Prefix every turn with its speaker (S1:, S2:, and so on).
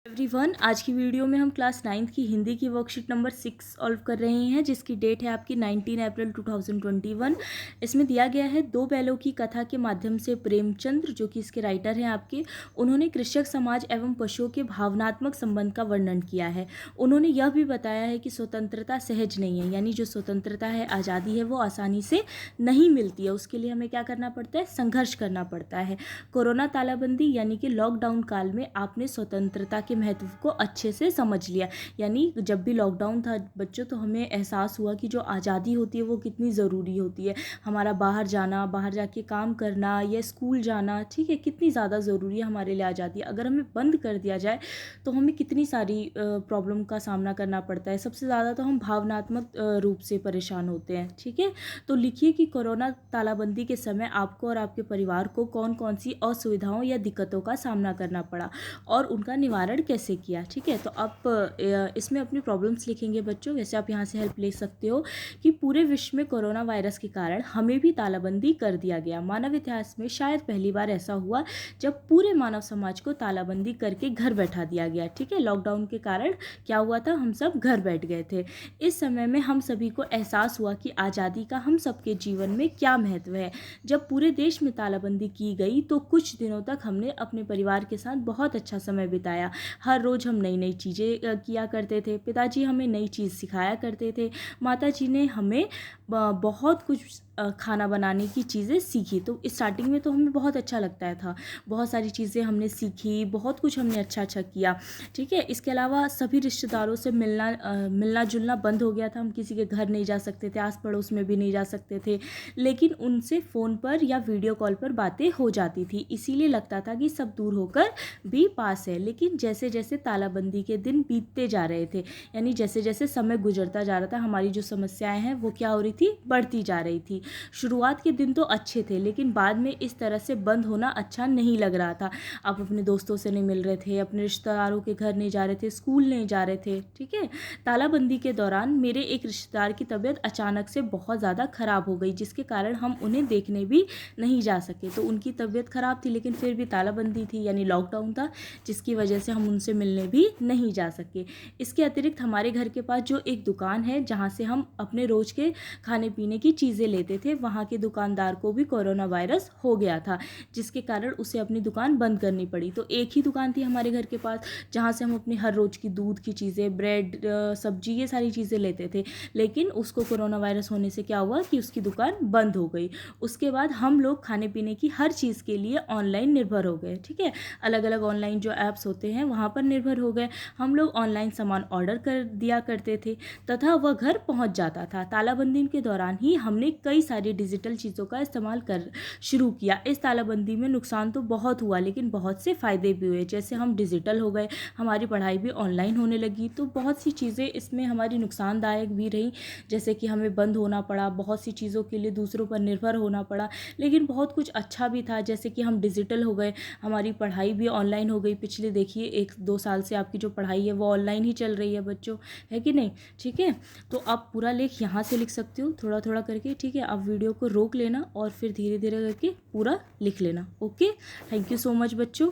S1: Everyone, आज की video में हम क्लास 9th की हिंदी की वर्कशीट नंबर 6 सॉल्व कर रहे हैं, जिसकी डेट है आपकी 19 अप्रैल 2021। इसमें दिया गया है दो बैलों की कथा के माध्यम से प्रेमचंद्र, जो कि इसके राइटर हैं आपके, उन्होंने कृषक समाज एवं पशुओं के भावनात्मक संबंध का वर्णन किया है। उन्होंने यह भी बताया है कि स्वतंत्रता सहज नहीं है, यानी जो स्वतंत्रता है, आज़ादी है, वो आसानी से नहीं मिलती है। उसके लिए हमें क्या करना पड़ता है? संघर्ष करना पड़ता है। कोरोना तालाबंदी यानी कि लॉकडाउन काल में आपने स्वतंत्रता के महत्व को अच्छे से समझ लिया। यानी जब भी लॉकडाउन था बच्चों, तो हमें एहसास हुआ कि जो आज़ादी होती है वो कितनी ज़रूरी होती है। हमारा बाहर जाना, बाहर जाके काम करना या स्कूल जाना, ठीक है, कितनी ज़्यादा ज़रूरी है हमारे लिए आज़ादी। अगर हमें बंद कर दिया जाए तो हमें कितनी सारी प्रॉब्लम का सामना करना पड़ता है। सबसे ज़्यादा तो हम भावनात्मक रूप से परेशान होते हैं। ठीक है, तो लिखिए कि कोरोना तालाबंदी के समय आपको और आपके परिवार को कौन कौन सी असुविधाओं या दिक्कतों का सामना करना पड़ा और उनका निवारण कैसे किया। ठीक है, तो आप इसमें अपनी प्रॉब्लम्स लिखेंगे बच्चों। वैसे आप यहाँ से हेल्प ले सकते हो कि पूरे विश्व में कोरोना वायरस के कारण हमें भी तालाबंदी कर दिया गया। मानव इतिहास में शायद पहली बार ऐसा हुआ जब पूरे मानव समाज को तालाबंदी करके घर बैठा दिया गया। ठीक है, लॉकडाउन के कारण क्या हुआ था? हम सब घर बैठ गए थे। इस समय में हम सभी को एहसास हुआ कि आज़ादी का हम सबके जीवन में क्या महत्व है। जब पूरे देश में तालाबंदी की गई तो कुछ दिनों तक हमने अपने परिवार के साथ बहुत अच्छा समय बिताया। हर रोज़ हम नई नई चीज़ें किया करते थे। पिताजी हमें नई चीज़ सिखाया करते थे। माताजी ने हमें बहुत कुछ खाना बनाने की चीज़ें सीखी। तो स्टार्टिंग में तो हमें बहुत अच्छा लगता था, बहुत सारी चीज़ें हमने सीखी, बहुत कुछ हमने अच्छा अच्छा किया। ठीक है, इसके अलावा सभी रिश्तेदारों से मिलना जुलना बंद हो गया था। हम किसी के घर नहीं जा सकते थे, आस पड़ोस में भी नहीं जा सकते थे, लेकिन उनसे फ़ोन पर या वीडियो कॉल पर बातें हो जाती थी। इसीलिए लगता था कि सब दूर होकर भी पास है। लेकिन जैसे जैसे तालाबंदी के दिन बीतते जा रहे थे, यानी जैसे जैसे समय गुजरता जा रहा था, हमारी जो समस्याएं हैं वो क्या हो रही थी? बढ़ती जा रही थी। शुरुआत के दिन तो अच्छे थे, लेकिन बाद में इस तरह से बंद होना अच्छा नहीं लग रहा था। आप अपने दोस्तों से नहीं मिल रहे थे, अपने रिश्तेदारों के घर नहीं जा रहे थे, स्कूल नहीं जा रहे थे। ठीक है, तालाबंदी के दौरान मेरे एक रिश्तेदार की तबीयत अचानक से बहुत ज़्यादा ख़राब हो गई, जिसके कारण हम उन्हें देखने भी नहीं जा सके। तो उनकी तबीयत ख़राब थी, लेकिन फिर भी तालाबंदी थी, यानी लॉकडाउन था, जिसकी वजह से हम उनसे मिलने भी नहीं जा सके। इसके अतिरिक्त हमारे घर के पास जो एक दुकान है, जहाँ से हम अपने रोज़ के खाने पीने की चीज़ें लेते थे, वहाँ के दुकानदार को भी कोरोना वायरस हो गया था, जिसके कारण उसे अपनी दुकान बंद करनी पड़ी। तो एक ही दुकान थी हमारे घर के पास, जहाँ से हम अपनी हर रोज़ की दूध की चीज़ें, ब्रेड, सब्जी, ये सारी चीज़ें लेते थे। लेकिन उसको कोरोना वायरस होने से क्या हुआ कि उसकी दुकान बंद हो गई। उसके बाद हम लोग खाने पीने की हर चीज़ के लिए ऑनलाइन निर्भर हो गए। ठीक है, अलग अलग ऑनलाइन जो ऐप्स होते हैं वहाँ पर निर्भर हो गए। हम लोग ऑनलाइन सामान ऑर्डर कर दिया करते थे तथा वह घर पहुँच जाता था। तालाबंदी के दौरान ही हमने कई सारी डिजिटल चीज़ों का इस्तेमाल कर शुरू किया। इस तालाबंदी में नुकसान तो बहुत हुआ, लेकिन बहुत से फ़ायदे भी हुए। जैसे हम डिजिटल हो गए, हमारी पढ़ाई भी ऑनलाइन होने लगी, तो बहुत सी चीज़ें इसमें हमारी नुकसानदायक भी रही। जैसे कि हमें बंद होना पड़ा, बहुत सी चीज़ों के लिए दूसरों पर निर्भर होना पड़ा, लेकिन बहुत कुछ अच्छा भी था। जैसे कि हम डिजिटल हो गए, हमारी पढ़ाई भी ऑनलाइन हो गई। पिछले देखिए 1-2 साल से आपकी जो पढ़ाई है वो ऑनलाइन ही चल रही है बच्चों, है कि नहीं? ठीक है, तो आप पूरा लेख यहाँ से लिख सकते हो, थोड़ा थोड़ा करके। ठीक है, आप वीडियो को रोक लेना और फिर धीरे धीरे करके पूरा लिख लेना। Okay, thank you so much बच्चों।